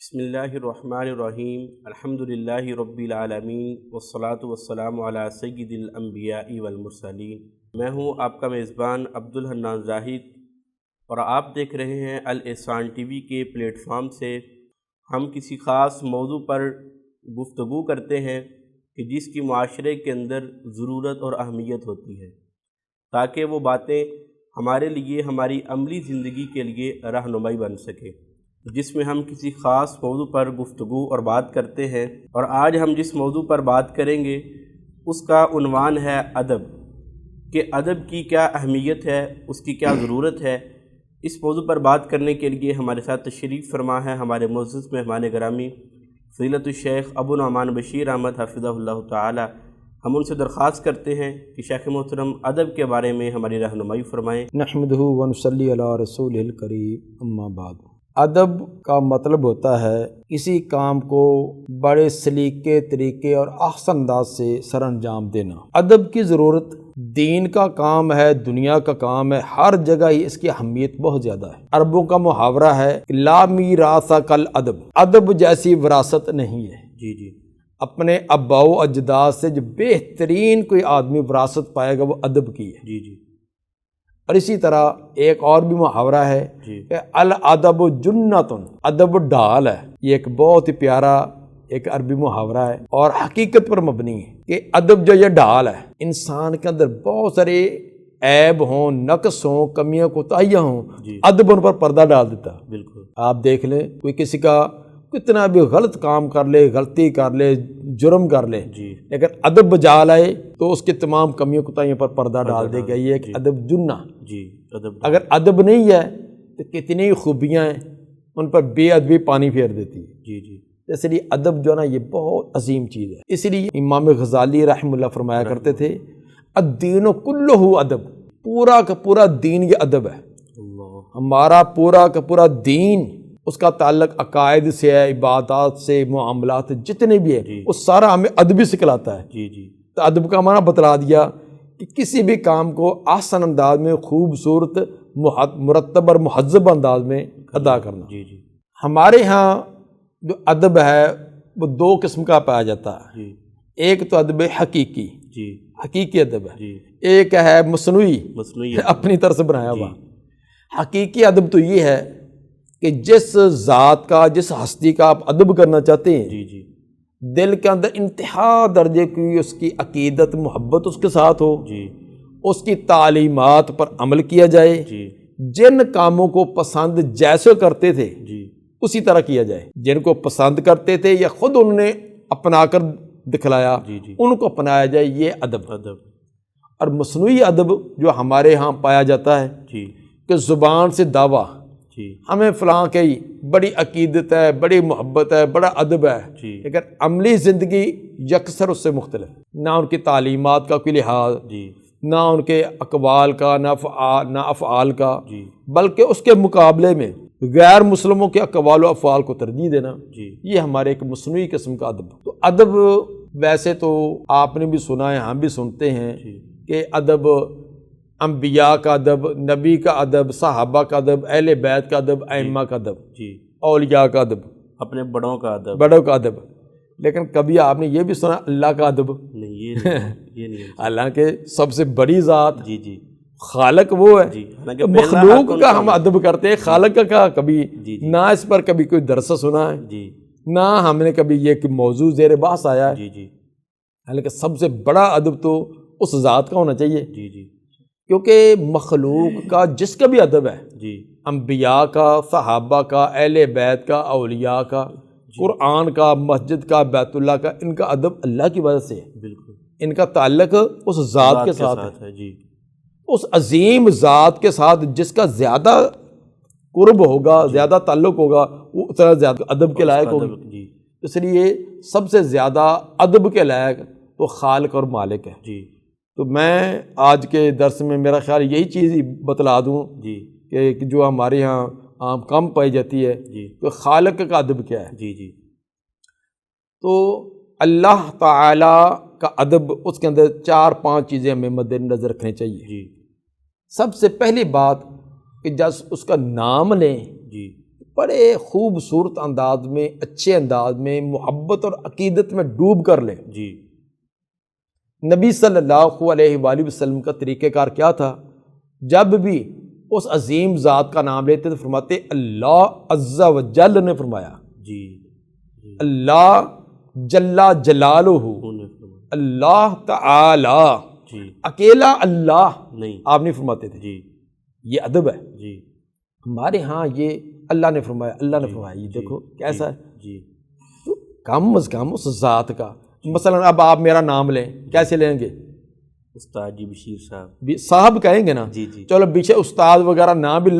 بسم اللہ الرحمن الرحیم الحمد للہ رب العالمین والصلاة والسلام علی سید الانبیاء والمرسلین۔ میں ہوں آپ کا میزبان عبدالحنان زاہد اور آپ دیکھ رہے ہیں الاحسان ٹی وی کے پلیٹ فارم سے ہم کسی خاص موضوع پر گفتگو کرتے ہیں کہ جس کی معاشرے کے اندر ضرورت اور اہمیت ہوتی ہے، تاکہ وہ باتیں ہمارے لیے ہماری عملی زندگی کے لیے رہنمائی بن سکے، جس میں ہم کسی خاص موضوع پر گفتگو اور بات کرتے ہیں۔ اور آج ہم جس موضوع پر بات کریں گے اس کا عنوان ہے ادب، کہ ادب کی کیا اہمیت ہے، اس کی کیا ضرورت ہے۔ اس موضوع پر بات کرنے کے لیے ہمارے ساتھ تشریف فرما ہے ہمارے معزز مہمان گرامی فضیلت الشیخ ابو نعمان بشیر احمد حفظہ اللہ تعالی۔ ہم ان سے درخواست کرتے ہیں کہ شیخ محترم ادب کے بارے میں ہماری رہنمائی فرمائیں۔ نحمدہ ونصلی علی رسول الکریم، اما بعد۔ ادب کا مطلب ہوتا ہے کسی کام کو بڑے سلیقے طریقے اور احسن انداز سے سر انجام دینا۔ ادب کی ضرورت دین کا کام ہے، دنیا کا کام ہے، ہر جگہ ہی اس کی اہمیت بہت زیادہ ہے۔ عربوں کا محاورہ ہے کہ لا میراث کالادب، ادب جیسی وراثت نہیں ہے۔ جی اپنے اباء و اجداد سے جو بہترین کوئی آدمی وراثت پائے گا وہ ادب کی ہے۔ جی اور اسی طرح ایک اور بھی محاورہ ہے کہ الادب جنۃ، ادب ڈھال ہے۔ یہ ایک بہت ہی پیارا ایک عربی محاورہ ہے اور حقیقت پر مبنی ہے کہ ادب جو یہ ڈھال ہے، انسان کے اندر بہت سارے عیب ہوں، نقص ہوں، کمیاں کوتاہیاں ہوں، ادب ان پر پردہ ڈال دیتا ہے۔ بالکل، آپ دیکھ لیں کوئی کسی کا کتنا بھی غلط کام کر لے، غلطی کر لے، جرم کر لے، لیکن ادب بجا لائے تو اس کی تمام کمیوں کوتاہیوں پر پردہ ڈال دے گا۔ یہ ایک ادب جنہ۔ اگر ادب نہیں ہے تو کتنی خوبیاں ہیں ان پر بے ادبی پانی پھیر دیتی ہے۔ اس لیے ادب جو ہے نا یہ بہت عظیم چیز ہے۔ اس لیے امام غزالی رحمہ اللہ فرمایا کرتے تھے الدین کلہ ادب، پورا کا پورا دین یہ ادب ہے۔ ہمارا پورا کا پورا دین، اس کا تعلق عقائد سے ہے، عبادات سے، معاملات جتنے بھی ہیں، وہ سارا ہمیں ادبی سکھلاتا ہے۔ تو ادب کا معنی بتلا دیا کہ کسی بھی کام کو آسان انداز میں، خوبصورت، مرتب اور مہذب انداز میں ادا کرنا۔ ہمارے ہاں جو ادب ہے وہ دو قسم کا پایا جاتا ہے۔ ایک تو ادب حقیقی، حقیقی ادب ہے، ایک ہے مصنوعی، اپنی طرف سے بنایا ہوا۔ حقیقی ادب تو یہ ہے کہ جس ذات کا، جس ہستی کا آپ ادب کرنا چاہتے ہیں، دل کے اندر انتہا درجے کی اس کی عقیدت، محبت اس کے ساتھ ہو، اس کی تعلیمات پر عمل کیا جائے، جن کاموں کو پسند جیسے کرتے تھے اسی طرح کیا جائے، جن کو پسند کرتے تھے یا خود انہوں نے اپنا کر دکھلایا ان کو اپنایا جائے، یہ ادب۔ اور مصنوعی ادب جو ہمارے ہاں پایا جاتا ہے کہ زبان سے دعویٰ، ہمیں فلاں کی بڑی عقیدت ہے، بڑی محبت ہے، بڑا ادب ہے، لیکن عملی زندگی یکسر اس سے مختلف، نہ ان کی تعلیمات کا کوئی لحاظ، نہ ان کے اقوال کا، نہ افعال کا، بلکہ اس کے مقابلے میں غیر مسلموں کے اقوال و افعال کو ترجیح دینا، یہ ہمارے ایک مصنوعی قسم کا ادب۔ تو ادب ویسے تو آپ نے بھی سنا ہے، ہم بھی سنتے ہیں کہ ادب انبیاء کا ادب، نبی کا ادب، صحابہ کا ادب، اہل بیت کا ادب، ائمہ کا ادب، اولیاء کا ادب، اپنے بڑوں کا ادب، بڑوں کا ادب۔ لیکن کبھی آپ نے یہ بھی سنا اللہ کا ادب؟ نہیں، یہ نہیں۔ حالانکہ سب سے بڑی ذات خالق وہ ہے، مخلوق کا ہم ادب کرتے ہیں، خالق کا کبھی نہ اس پر کبھی کوئی درس سنا ہے، نہ ہم نے کبھی یہ کہ موضوع زیر بحث آیا ہے۔ حالانکہ سب سے بڑا ادب تو اس ذات کا ہونا چاہیے، کیونکہ مخلوق کا جس کا بھی ادب ہے، انبیاء کا، صحابہ کا، اہل بیت کا، اولیاء کا، قرآن کا، مسجد کا، بیت اللہ کا، ان کا ادب اللہ کی وجہ سے ہے۔ بالکل، ان کا تعلق اس ذات کے ساتھ ہے، اس عظیم ذات کے ساتھ جس کا زیادہ قرب ہوگا، زیادہ تعلق ہوگا، وہ اتنا زیادہ ادب کے لائق ہوگا۔ اس لیے سب سے زیادہ ادب کے لائق تو خالق اور مالک ہے۔ تو میں آج کے درس میں میرا خیال یہی چیز ہی بتلا دوں کہ جو ہمارے ہاں عام کم پائی جاتی ہے کہ خالق کا ادب کیا ہے۔ تو اللہ تعالی کا ادب، اس کے اندر 4-5 چیزیں ہمیں مد نظر رکھنی چاہیے۔ سب سے پہلی بات کہ جب اس کا نام لیں بڑے خوبصورت انداز میں، اچھے انداز میں، محبت اور عقیدت میں ڈوب کر لیں۔ جی نبی صلی اللہ علیہ وآلہ وسلم کا طریقہ کار کیا تھا؟ جب بھی اس عظیم ذات کا نام لیتے تو فرماتے اللہ عز و جل نے فرمایا، جی اللہ جل جلالہ، اللہ تعالی، جی اکیلا اللہ نہیں، آپ نہیں فرماتے تھے۔ جی یہ ادب ہے۔ جی ہمارے ہاں یہ اللہ نے فرمایا، اللہ نے فرمایا، یہ دیکھو کیسا ہے۔ جی تو کم از کم اس ذات کا، مثلا اب آپ میرا نام لیں، کیسے لیں گے؟ استاد جی بشیر صاحب، صاحب کہیں گے نا، جی جی چلو پیچھے استاد وغیرہ نہ بھی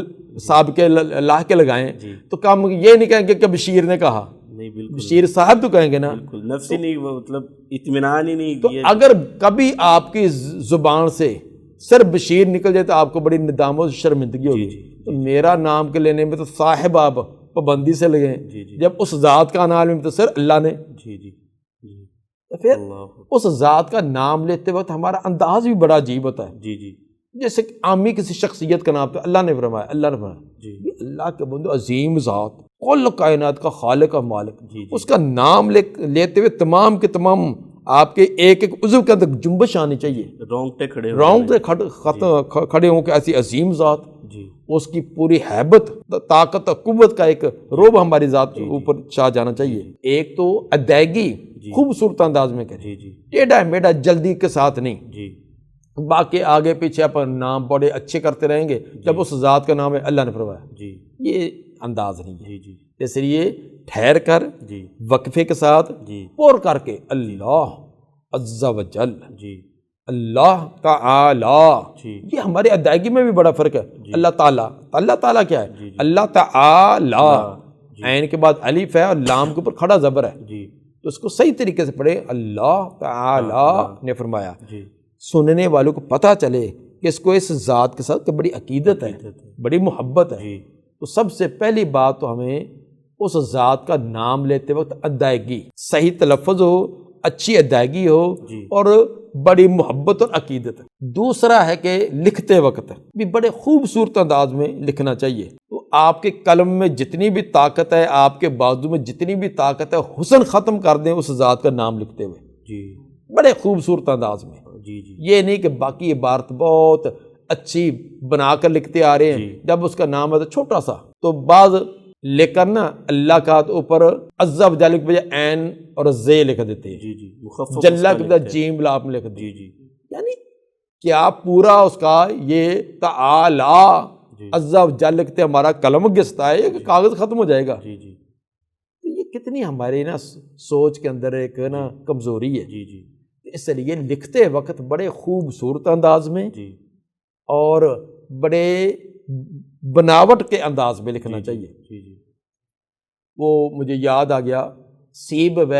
صاحب کے لاہ کے لگائیں جی تو کم یہ نہیں کہیں گے کہ بشیر نے کہا، نہیں، بالکل بشیر صاحب تو کہیں گے نا۔ بالکل نفس ہی نہیں، وہ مطلب اطمینان ہی نہیں تو کیا۔ اگر کبھی آپ کی زبان سے صرف بشیر نکل جائے تو آپ کو بڑی ندامت و شرمندگی ہوگی۔ تو میرا نام کے لینے میں تو صاحب آپ پابندی سے لگیں، جی جی جب اس ذات کا نام لیں تو صرف اللہ نے، جی جی جی تو پھر اللہ، اس ذات کا نام لیتے وقت ہمارا انداز بھی بڑا عجیب ہوتا ہے۔ جی جی جیسے کہ عامی کسی شخصیت کا نام تو اللہ نے فرمایا، اللہ نے فرمایا، جی یہ اللہ کے بندو عظیم ذات، کل کائنات کا خالق اور مالک، جی اس کا نام لیتے ہوئے تمام کے تمام آپ کے ایک ایک عضو کے اندر جنبش آنی چاہیے، رونگٹے کھڑے ہو رونگٹے کھڑے ہوں کہ ایسی عظیم ذات، جی اس کی پوری ہیبت، طاقت اور قوت کا ایک روب ہماری ذات کے اوپر چھا جانا چاہیے۔ ایک تو ادائیگی خوبصورت انداز میں کریں، جی جی ٹیڑھا میڑھا جلدی کے ساتھ نہیں، جی باقی آگے پیچھے اپنے نام بڑے اچھے کرتے رہیں گے، جب اس ذات کا نام ہے اللہ نے فرمایا، جی یہ انداز نہیں ہے۔ جی جی اس لیے ٹھہر کر جی وقفے کے ساتھ جی پور کر کے اللہ عز و جل، جی اللہ تعالی، جی یہ ہماری ادائیگی میں بھی بڑا فرق ہے۔ اللہ تعالیٰ، اللہ تعالیٰ کیا ہے؟ اللہ تعالی، عین کے بعد الف ہے اور لام کے اوپر کھڑا زبر ہے، جی تو اس کو صحیح طریقے سے پڑھے، اللہ تعالی نے فرمایا۔ جی سننے والوں کو پتہ چلے کہ اس کو اس ذات کے ساتھ بڑی عقیدت ہے، بڑی محبت ہے۔ جی تو سب سے پہلی بات تو ہمیں اس ذات کا نام لیتے وقت ادائیگی، صحیح تلفظ ہو، اچھی ادائیگی ہو اور بڑی محبت اور عقیدت۔ دوسرا ہے کہ لکھتے وقت بھی بڑے خوبصورت انداز میں لکھنا چاہیے۔ تو آپ کے قلم میں جتنی بھی طاقت ہے، آپ کے بازو میں جتنی بھی طاقت ہے، حسن ختم کر دیں اس ذات کا نام لکھتے ہوئے، جی بڑے خوبصورت انداز میں۔ جی جی یہ نہیں کہ باقی عبارت بہت اچھی بنا کر لکھتے آ رہے ہیں، جب اس کا نام ہے تو چھوٹا سا، تو بعض لے کر نا اللہ کا تو اوپر عز و جل کے بجائے عین اور زے لکھ دیتے ہیں، جی جی مخفف جلہ کے بجائے جیم لام لکھ دیتے جی ہیں۔ جی یعنی کیا پورا اس کا یہ تعالی عز و جل لکھتے ہمارا قلم گھستا ہے کہ کاغذ ختم ہو جائے گا؟ جی جی تو یہ کتنی ہماری نا سوچ کے اندر ایک نا کمزوری ہے۔ جی جی اس لیے لکھتے وقت بڑے خوبصورت انداز میں جی اور بڑے بناوٹ کے انداز میں لکھنا چاہیے۔ جی جی وہ مجھے یاد آ گیا، سیب و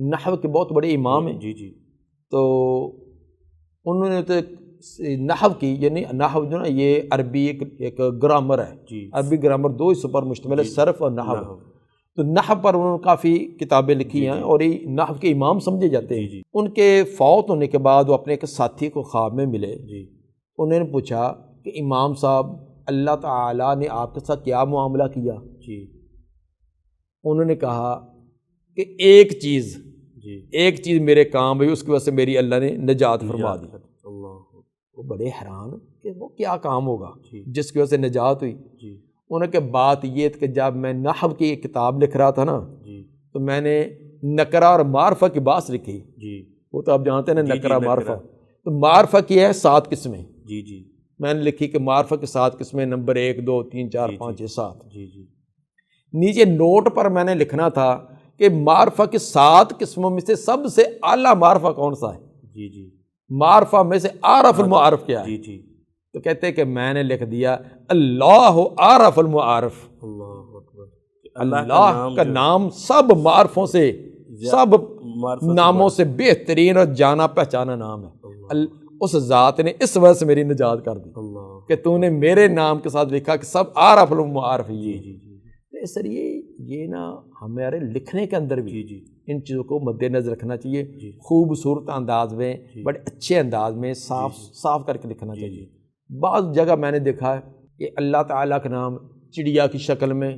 نحو کے بہت بڑے امام ہیں، جی جی تو انہوں نے تو نحو کی، یعنی نحو جو نا یہ عربی ایک گرامر ہے، جی عربی گرامر دو حصوں پر مشتمل ہے، صرف اور نحو۔ تو نحو پر انہوں نے کافی کتابیں لکھی ہیں اور یہ نحو کے امام سمجھے جاتے ہیں۔ ان کے فوت ہونے کے بعد وہ اپنے ایک ساتھی کو خواب میں ملے، انہوں نے پوچھا کہ امام صاحب اللہ تعالیٰ نے آپ کے ساتھ کیا معاملہ کیا؟ جی انہوں نے کہا کہ ایک چیز میرے کام ہوئی، اس کی وجہ سے میری اللہ نے نجات فرما دی۔ وہ بڑے حیران کہ وہ کیا کام ہوگا جس کی وجہ سے نجات ہوئی؟ انہوں نے بات یہ کہ جب میں نحو کی ایک کتاب لکھ رہا تھا نا، تو میں نے نکرہ اور معرفہ کی بات لکھی۔ وہ تو آپ جانتے ہیں نا نکرہ معرفہ، تو معرفہ کی ہے 7 قسمیں۔ جی جی میں نے لکھی کہ معرفہ کی 7 قسمیں، نمبر 1 2 3 4 5 6 7۔ جی جی نیچے نوٹ پر میں نے لکھنا تھا کہ معرفہ کی 7 قسموں میں سے سب سے اعلیٰ معرفہ کون سا ہے؟ جی جی معرفہ میں سے عارف المعارف کیا ہے؟ جی جی تو کہتے ہیں کہ میں نے لکھ دیا اللہ عارف المعارف، اللہ اکبر، اللہ کا نام سب معرفوں سے، سب ناموں سے بہترین اور جانا پہچانا نام ہے۔ اس ذات نے اس وجہ سے میری نجات کر دی کہ تو نے میرے نام کے ساتھ لکھا کہ سب عارف المعارف ہی۔ اس لیے یہ نا ہمارے لکھنے کے اندر بھی ان چیزوں کو مد نظر رکھنا چاہیے، خوبصورت انداز میں، بڑے اچھے انداز میں صاف کر کے لکھنا چاہیے۔ بعض جگہ میں نے دیکھا ہے کہ اللہ تعالیٰ کا نام چڑیا کی شکل میں،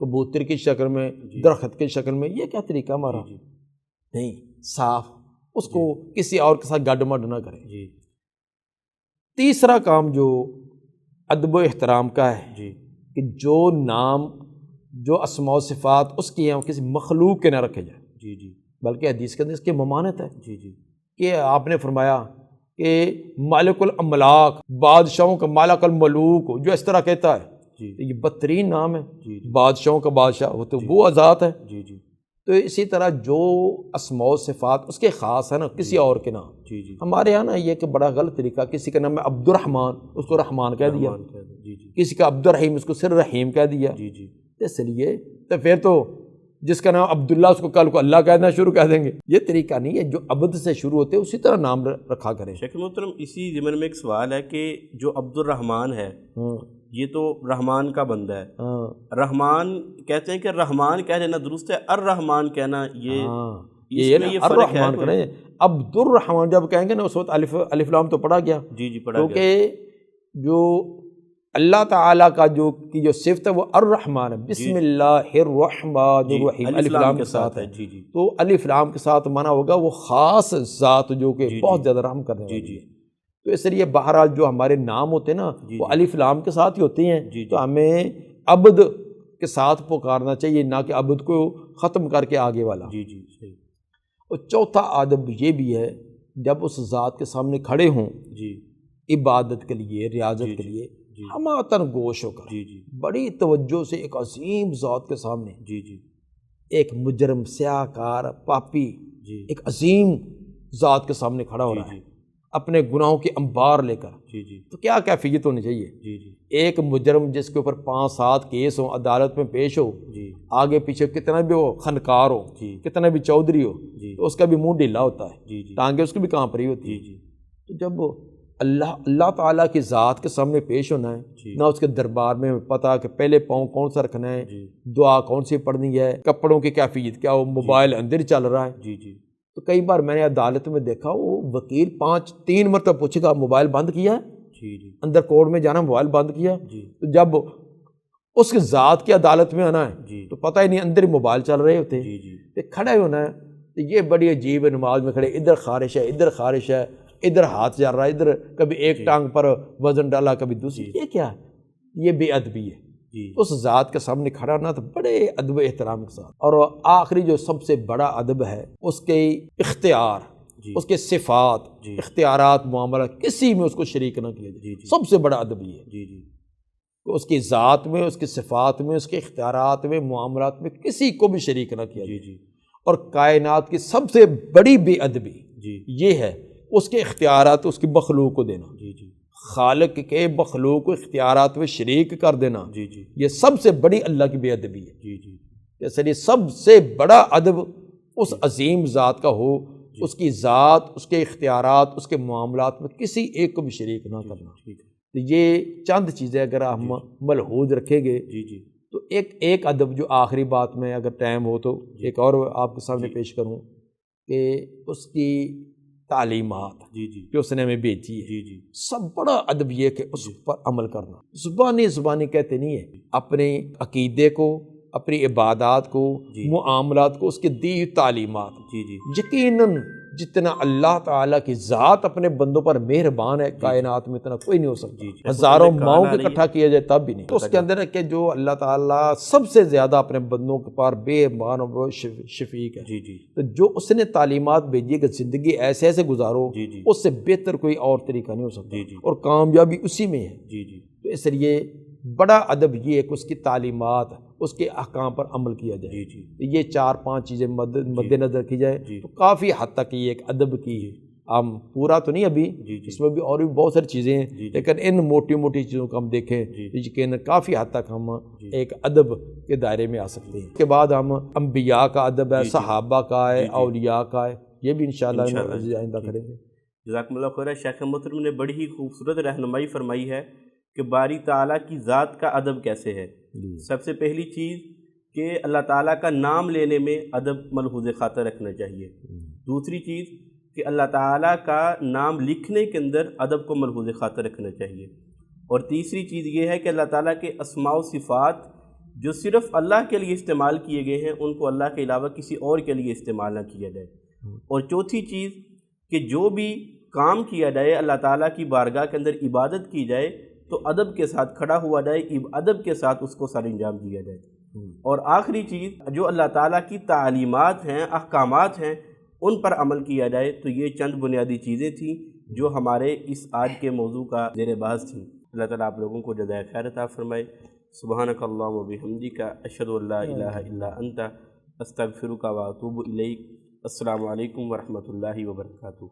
کبوتر کی شکل میں، درخت کی شکل میں، یہ کیا طریقہ ہمارا؟ نہیں، صاف، اس کو کسی اور کے ساتھ گڈ مڈ نہ کریں۔ تیسرا کام جو ادب و احترام کا ہے کہ جو نام، جو اسماء و صفات اس کی ہیں کسی مخلوق کے نہ رکھے جائیں، بلکہ حدیث کے اندر اس کی ممانعت ہے کہ آپ نے فرمایا کہ مالک الاملاک، بادشاہوں کا مالک الملوک، جو اس طرح کہتا ہے یہ بدترین نام ہے، بادشاہوں کا بادشاہ وہ تو وہ ذات ہے۔ تو اسی طرح جو اسماء و صفات اس کے خاص ہے نا، کسی اور کے نام۔ ہمارے یہاں نا یہ کہ بڑا غلط طریقہ، کسی کا نام ہے عبد الرحمن، اس کو رحمان کہہ دیا، کسی کا عبد الرحیم، اس کو صرف رحیم کہہ دیا۔ اس لیے تو پھر تو جس کا نام عبداللہ اس کو کل کو اللہ کہنا شروع کر دیں گے، یہ طریقہ نہیں ہے۔ جو عبد سے شروع ہوتے ہیں اسی طرح نام رکھا کریں۔ شیخ محترم، اسی ضمن میں ایک سوال ہے کہ جو عبد الرحمن ہے یہ تو رحمان کا بندہ ہے، رحمان کہتے ہیں کہ رحمان کہہ لینا درست ہے، الرحمان کہنا یہ فرق ہے؟ عبد الرحمن جب کہیں گے نا اس وقت الف لام تو پڑھا گیا، پڑھا گیا، کیونکہ جو اللہ تعالیٰ کا جو صفت ہے وہ الرحمن ہے، بسم اللہ الرحمن الرحیم، الف لام کے ساتھ ہے۔ تو الف لام کے ساتھ مانا ہوگا وہ خاص ذات جو کہ بہت زیادہ رحم کرنے والی ہے۔ تو اس لیے بہرحال جو ہمارے نام ہوتے ہیں نا وہ الف لام کے ساتھ ہی ہوتے ہیں، تو ہمیں عبد کے ساتھ پکارنا چاہیے، نہ کہ عبد کو ختم کر کے آگے والا۔ اور چوتھا ادب یہ بھی ہے، جب اس ذات کے سامنے کھڑے ہوں عبادت کے لیے، ریاضت کے لیے، ہماتن گوش ہو کر بڑی توجہ سے ایک عظیم ذات کے سامنے، ایک مجرم، سیاہ کار، پاپی، ایک عظیم ذات کے سامنے کھڑا ہو رہا ہے اپنے گناہوں کے انبار لے کر، تو کیا کیفیت ہونی چاہیے؟ ایک مجرم جس کے اوپر 5-7 کیس ہوں، عدالت میں پیش ہو، آگے پیچھے کتنا بھی وہ خنکار ہو، کتنا بھی چودھری ہو، تو اس کا بھی منہ ڈھیلا ہوتا ہے، ٹانگیں اس کی بھی کانپ رہی ہوتی ہے۔ تو جب اللہ تعالیٰ کی ذات کے سامنے پیش ہونا ہے، نہ اس کے دربار میں پتہ کہ پہلے پاؤں کون سا رکھنا ہے، دعا کون سی پڑھنی ہے، کپڑوں کی کیفیت کیا، وہ موبائل اندر چل رہا ہے۔ تو کئی بار میں نے عدالت میں دیکھا وہ وکیل 3 مرتبہ پوچھے گا موبائل بند کیا ہے، اندر کورٹ میں جانا موبائل بند کیا، تو جب اس کی ذات کی عدالت میں آنا ہے تو پتہ ہی نہیں، اندر ہی موبائل چل رہے ہوتے ہیں۔ کھڑے ہونا ہے تو یہ بڑی عجیب ہے، نماز میں کھڑے، ادھر خارش ہے، ادھر خارش ہے، ادھر ہاتھ جا رہا ہے، ادھر کبھی ایک ٹانگ پر وزن ڈالا، کبھی دوسری، یہ کیا ہے؟ یہ بے ادبی ہے۔ اس ذات کے سامنے کھڑا نہ تو بڑے ادب و احترام کے ساتھ۔ اور آخری جو سب سے بڑا ادب ہے، اس کے اختیار، اس کے صفات، اختیارات، معاملات، کسی میں اس کو شریک نہ کیا جائے۔ سب سے بڑا ادب یہ ہے کہ اس کی ذات میں، اس کی صفات میں، اس کے اختیارات میں، معاملات میں کسی کو بھی شریک نہ کیا جائے۔ اور کائنات کی سب سے بڑی بے ادبی یہ ہے اس کے اختیارات اس کی مخلوق کو دینا، خالق کے مخلوق کو اختیارات میں شریک کر دینا، یہ سب سے بڑی اللہ کی بے ادبی ہے۔ اس لیے سب سے بڑا ادب اس عظیم ذات کا ہو، اس کی ذات، اس کے اختیارات، اس کے معاملات میں کسی ایک کو بھی شریک نہ کرنا۔ تو یہ چند چیزیں اگر ہم ملحوظ رکھیں گے تو ایک ادب جو آخری بات میں اگر ٹائم ہو تو ایک اور آپ کے سامنے پیش کروں کہ اس کی تعلیمات جو اس نے ہمیں بھیجی ہے، سب بڑا ادب یہ کہ اس پر عمل کرنا، زبانی کہتے نہیں ہے، اپنے عقیدے کو، اپنی عبادات کو، معاملات کو، اس کی دی تعلیمات، یقیناً جتنا اللہ تعالیٰ کی ذات اپنے بندوں پر مہربان ہے، کائنات میں اتنا کوئی نہیں ہو سکتا، ہزاروں ماؤں کے اکٹھا کیا جائے تب بھی نہیں۔ تو اس کے اندر ہے کہ جو اللہ تعالیٰ سب سے زیادہ اپنے بندوں کے پر بے مان و شفیق ہے، تو جو اس نے تعلیمات بھیجی ہے کہ زندگی ایسے ایسے گزارو، اس سے بہتر کوئی اور طریقہ نہیں ہو سکتا، اور کامیابی اسی میں ہے۔ تو اس لیے بڑا ادب یہ ہے کہ اس کی تعلیمات، اس کے احکام پر عمل کیا جائے۔ یہ 4-5 چیزیں مد نظر کی جائے تو کافی حد تک یہ ایک ادب کی ہے۔ ہم پورا تو نہیں ابھی، اس میں بھی اور بھی بہت ساری چیزیں ہیں، لیکن ان موٹی موٹی چیزوں کو ہم دیکھیں تو یقیناً کافی حد تک ہم ایک ادب کے دائرے میں آ سکتے ہیں۔ اس کے بعد ہم انبیاء کا ادب ہے، صحابہ کا ہے، اولیاء کا ہے، یہ بھی انشاءاللہ آئندہ کریں گے۔ جزاکم اللہ خیر۔ شیخ محترم نے بڑی ہی خوبصورت رہنمائی فرمائی ہے کہ باری تعالیٰ کی ذات کا ادب کیسے ہے۔ سب سے پہلی چیز کہ اللہ تعالیٰ کا نام لینے میں ادب ملحوظ خاطر رکھنا چاہیے۔ دوسری چیز کہ اللہ تعالیٰ کا نام لکھنے کے اندر ادب کو ملحوظ خاطر رکھنا چاہیے۔ اور تیسری چیز یہ ہے کہ اللہ تعالیٰ کے اسماء و صفات جو صرف اللہ کے لیے استعمال کیے گئے ہیں ان کو اللہ کے علاوہ کسی اور کے لیے استعمال نہ کیا جائے۔ اور چوتھی چیز کہ جو بھی کام کیا جائے اللہ تعالیٰ کی بارگاہ کے اندر عبادت کی جائے تو ادب کے ساتھ کھڑا ہوا جائے، ادب کے ساتھ اس کو سر انجام دیا جائے۔ اور آخری چیز جو اللہ تعالیٰ کی تعلیمات ہیں، احکامات ہیں، ان پر عمل کیا جائے۔ تو یہ چند بنیادی چیزیں تھیں جو ہمارے اس آج کے موضوع کا زیر بحث تھیں۔ اللہ تعالیٰ آپ لوگوں کو جزائے خیر عطا فرمائے۔ سبحانک اللہم و بحمدک، اشہد ان لا الہ الا انت، استغفرک و اتوب الیک۔ السلام علیکم ورحمۃ اللہ وبرکاتہ۔